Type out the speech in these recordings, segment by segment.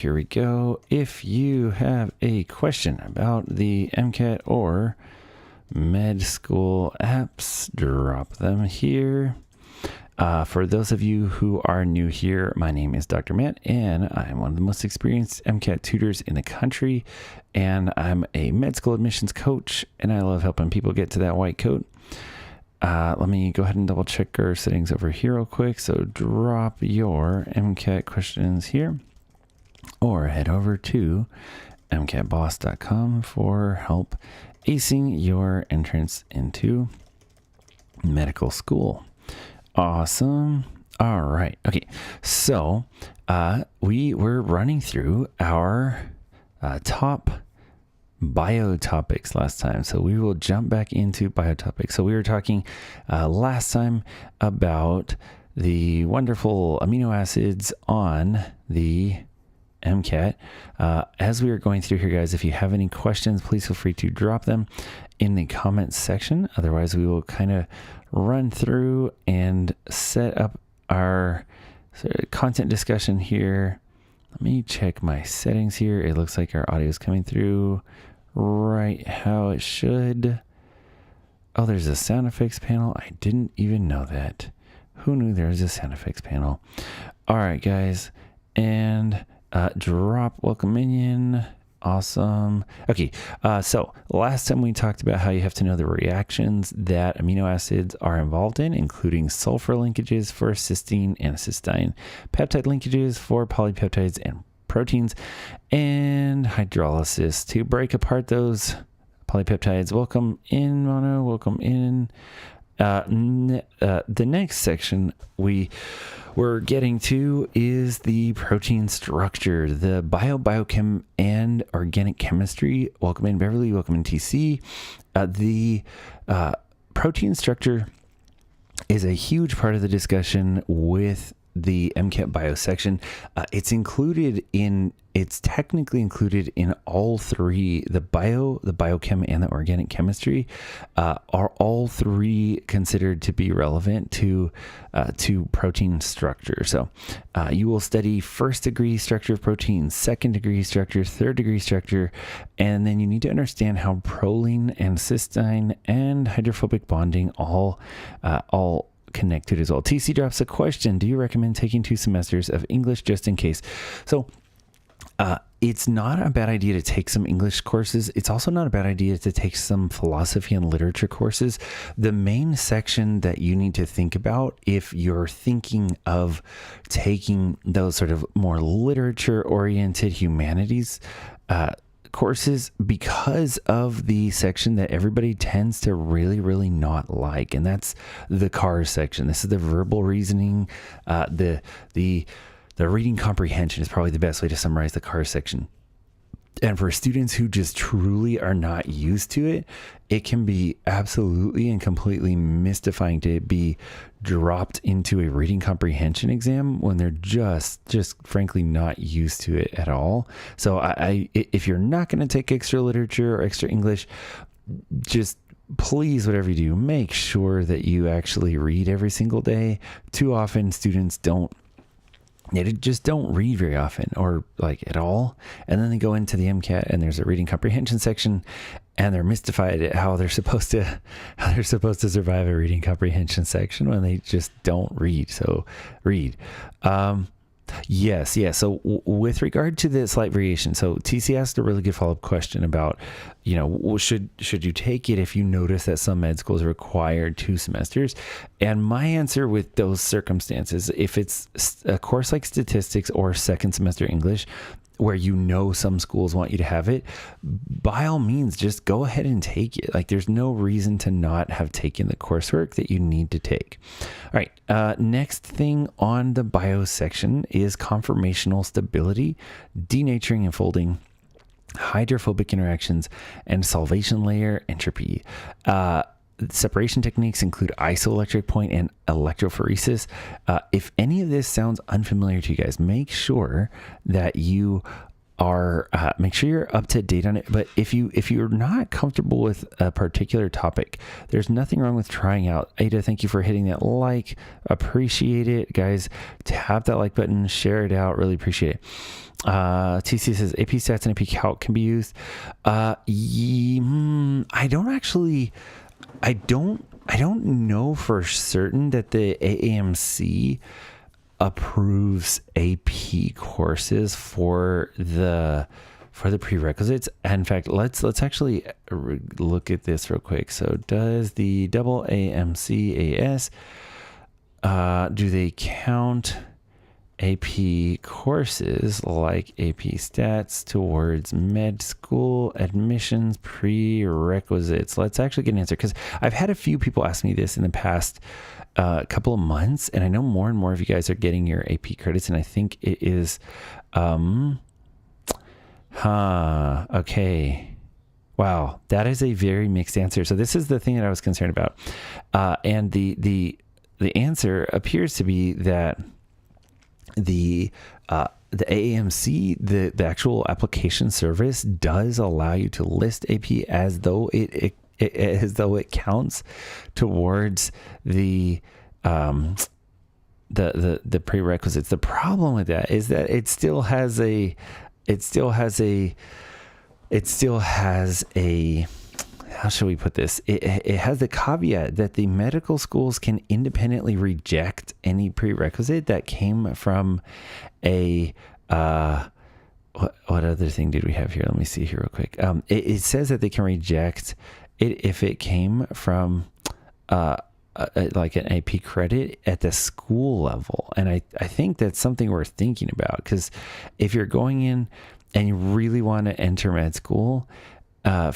Here we go. If you have a question about the MCAT or med school apps, drop them here. For those of you who are new here, my name is Dr. Matt, and I'm one of the most experienced MCAT tutors in the country, and I'm a med school admissions coach, and I love helping people get to that white coat. Let me go ahead and double check our settings over here real quick. So drop your MCAT questions here, or head over to mcatboss.com for help acing your entrance into medical school. Awesome. All right. Okay. So we were running through our top bio topics last time. So we will jump back into bio topics. So we were talking last time about the wonderful amino acids on the MCAT. As we are going through here, guys, if you have any questions, please feel free to drop them in the comments section. Otherwise, we will kind of run through and set up our content discussion here. Let me check my settings here. It looks like our audio is coming through right how it should. Oh, there's a sound effects panel. I didn't even know that. Who knew there was a sound effects panel? All right, guys. And drop welcome minion. Awesome. Okay. So last time we talked about how you have to know the reactions that amino acids are involved in, including sulfur linkages for cysteine and cysteine, peptide linkages for polypeptides and proteins, and hydrolysis to break apart those polypeptides. Welcome in, Mono. Welcome in. The next section we're getting to is the protein structure, the biochem and organic chemistry. Welcome in, Beverly. Welcome in, TC. The protein structure is a huge part of the discussion with the MCAT bio section. It's technically included in all three. The biochem, and the organic chemistry are all three considered to be relevant to protein structure. So you will study first degree structure of proteins, second degree structure, third degree structure, and then you need to understand how proline and cysteine and hydrophobic bonding all connected as well. TC drops a question. Do you recommend taking 2 semesters of English just in case? So it's not a bad idea to take some English courses. It's also not a bad idea to take some philosophy and literature courses. The main section that you need to think about if you're thinking of taking those sort of more literature-oriented humanities courses, because of the section that everybody tends to really, really not like, and that's the CARS section. This is the verbal reasoning. The reading comprehension is probably the best way to summarize the CARS section. And for students who just truly are not used to it, it can be absolutely and completely mystifying to be dropped into a reading comprehension exam when they're just frankly not used to it at all. So if you're not going to take extra literature or extra English, just please, whatever you do, make sure that you actually read every single day. Too often students they just don't read very often, or like at all. And then they go into the MCAT and there's a reading comprehension section and they're mystified at how they're supposed to survive a reading comprehension section when they just don't read. So read. Yes. So with regard to the slight variation, so TC asked a really good follow-up question about, should you take it if you notice that some med schools require 2 semesters? And my answer with those circumstances, if it's a course like statistics or second semester English, where some schools want you to have it, by all means, just go ahead and take it. Like, there's no reason to not have taken the coursework that you need to take. All right, next thing on the bio section is conformational stability, denaturing and folding, hydrophobic interactions, and solvation layer entropy. Separation techniques include isoelectric point and electrophoresis. If any of this sounds unfamiliar to you guys, make sure that you make sure you're up to date on it. But if you're not comfortable with a particular topic, there's nothing wrong with trying out. Ada, thank you for hitting that like. Appreciate it, guys. Tap that like button, share it out. Really appreciate it. TC says AP Stats and AP Calc can be used. I don't know for certain that the AAMC approves AP courses for the prerequisites. In fact, let's actually look at this real quick. So does the AAMCAS do they count AP courses like AP Stats towards med school admissions prerequisites? Let's actually get an answer, because I've had a few people ask me this in the past couple of months, and I know more and more of you guys are getting your AP credits, and I think it is okay. Wow, that is a very mixed answer. So this is the thing that I was concerned about, and the answer appears to be that the AAMC, the actual application service, does allow you to list AP as though it counts towards the prerequisites. The problem with that is that it still has a how should we put this? It has the caveat that the medical schools can independently reject any prerequisite that came from a what other thing did we have here? Let me see here real quick. It says that they can reject it if it came from like an AP credit at the school level. And I think that's something worth thinking about, because if you're going in and you really want to enter med school on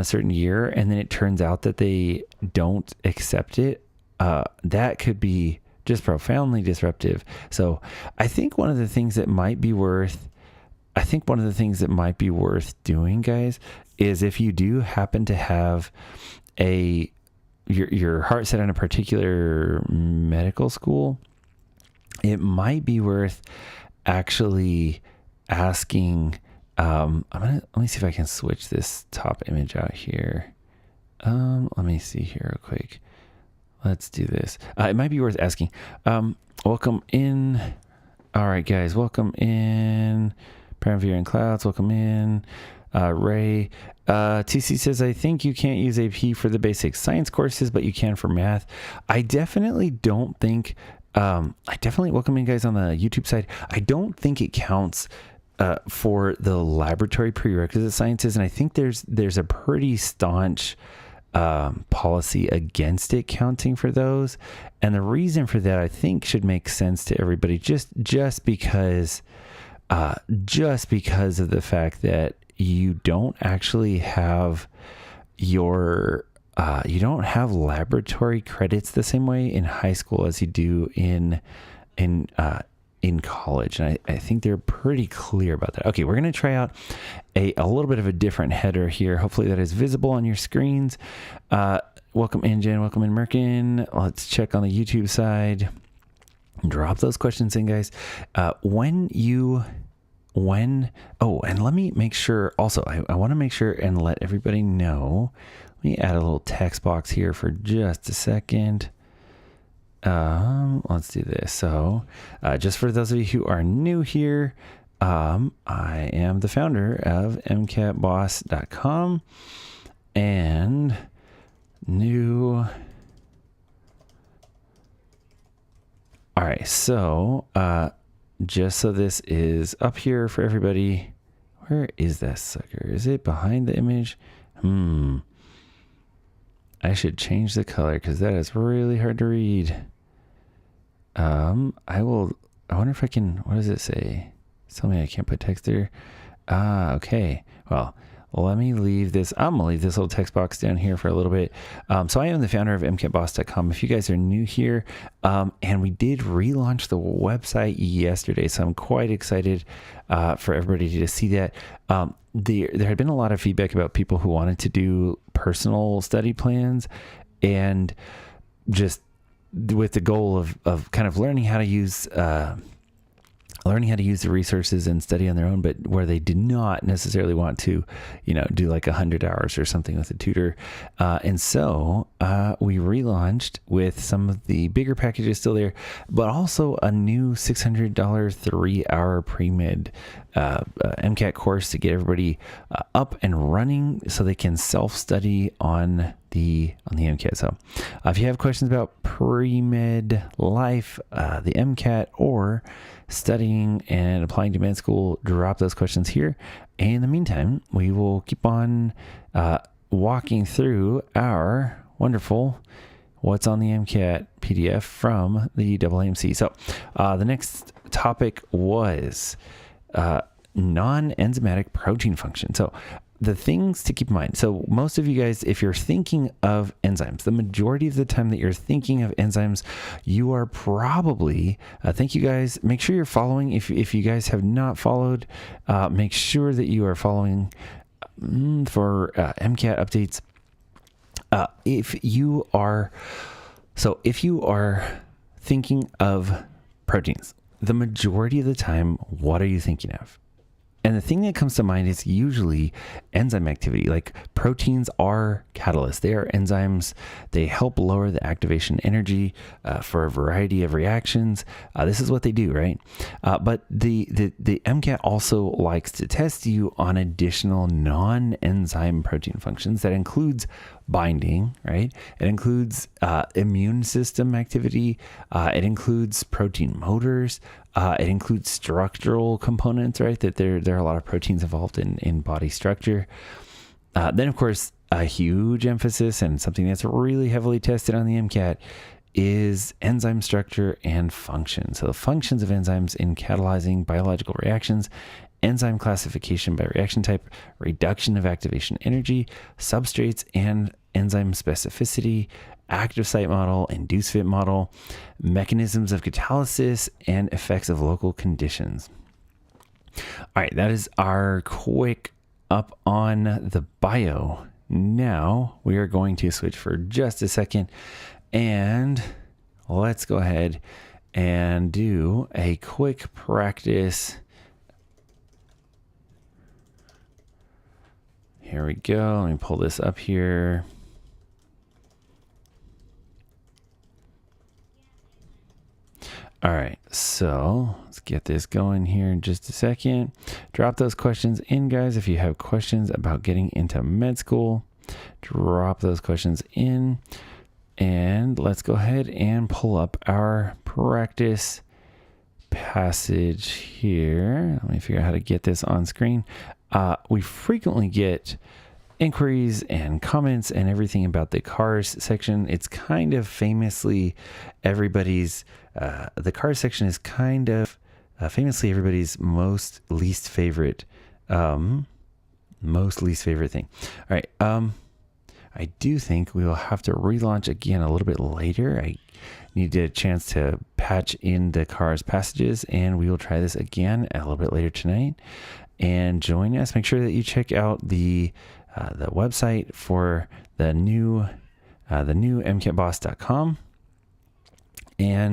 a certain year, and then it turns out that they don't accept it, that could be just profoundly disruptive. So I think one of the things that might be worth doing, guys, is if you do happen to have your heart set on a particular medical school, it might be worth actually asking. Let me see if I can switch this top image out here. Let me see here real quick. Let's do this. It might be worth asking. Welcome in. All right, guys, welcome in. Paramvir and Clouds, welcome in. Ray. TC says, I think you can't use AP for the basic science courses, but you can for math. I definitely don't think, welcome in, guys, on the YouTube side. I don't think it counts for the laboratory prerequisite sciences, and I think there's a pretty staunch policy against it counting for those. And the reason for that, I think, should make sense to everybody, just because of the fact that you don't actually have you don't have laboratory credits the same way in high school as you do in college. And I think they're pretty clear about that. Okay, we're going to try out a little bit of a different header here. Hopefully that is visible on your screens. Welcome in, Jen. Welcome in, Merkin. Let's check on the YouTube side. Drop those questions in, guys. And let me make sure also, I want to make sure and let everybody know. Let me add a little text box here for just a second. Let's do this. So, just for those of you who are new here, I am the founder of MCATboss.com, and new. All right. So, just so this is up here for everybody, where is that sucker? Is it behind the image? I should change the color because that is really hard to read. I wonder if I can, what does it say? Tell me I can't put text there. Okay. Well, let me leave this. I'm going to leave this little text box down here for a little bit. So I am the founder of MCATboss.com. If you guys are new here, and we did relaunch the website yesterday, so I'm quite excited for everybody to see that. There had been a lot of feedback about people who wanted to do personal study plans, and just with the goal of kind of learning how to use learning how to use the resources and study on their own, but where they did not necessarily want to, do like 100 hours or something with a tutor. And so we relaunched with some of the bigger packages still there, but also a new $600 3-hour pre-med MCAT course to get everybody up and running so they can self-study on the MCAT. So if you have questions about pre-med life, the MCAT, or studying and applying to med school, drop those questions here. And in the meantime, we will keep on walking through our wonderful What's on the MCAT PDF from the AAMC. So the next topic was non-enzymatic protein function. So the things to keep in mind. So most of you guys, if you're thinking of enzymes, the majority of the time that you're thinking of enzymes, you are probably, thank you guys. Make sure you're following. If you guys have not followed, make sure that you are following for MCAT updates. If you are thinking of proteins, the majority of the time, what are you thinking of? And the thing that comes to mind is usually enzyme activity. Like proteins are catalysts. They are enzymes. They help lower the activation energy for a variety of reactions. This is what they do, right? But the MCAT also likes to test you on additional non-enzyme protein functions. That includes binding, right? It includes immune system activity. It includes protein motors. It includes structural components, right? That there are a lot of proteins involved in body structure. Then, of course, a huge emphasis and something that's really heavily tested on the MCAT is enzyme structure and function. So the functions of enzymes in catalyzing biological reactions, enzyme classification by reaction type, reduction of activation energy, substrates and enzyme specificity, active site model, induced fit model, mechanisms of catalysis, and effects of local conditions. All right, that is our quick up on the bio. Now we are going to switch for just a second and let's go ahead and do a quick practice. Here we go. Let me pull this up here. All right, so let's get this going here in just a second. Drop those questions in, guys. If you have questions about getting into med school, drop those questions in. And let's go ahead and pull up our practice passage here. Let me figure out how to get this on screen. We frequently get inquiries and comments and everything about the cars section. It's kind of famously everybody's, the cars section is kind of famously everybody's most least favorite thing. All right. I do think we will have to relaunch again a little bit later. I need a chance to patch in the cars passages, and we will try this again a little bit later tonight. And join us. Make sure that you check out the website for the new MCATboss.com. And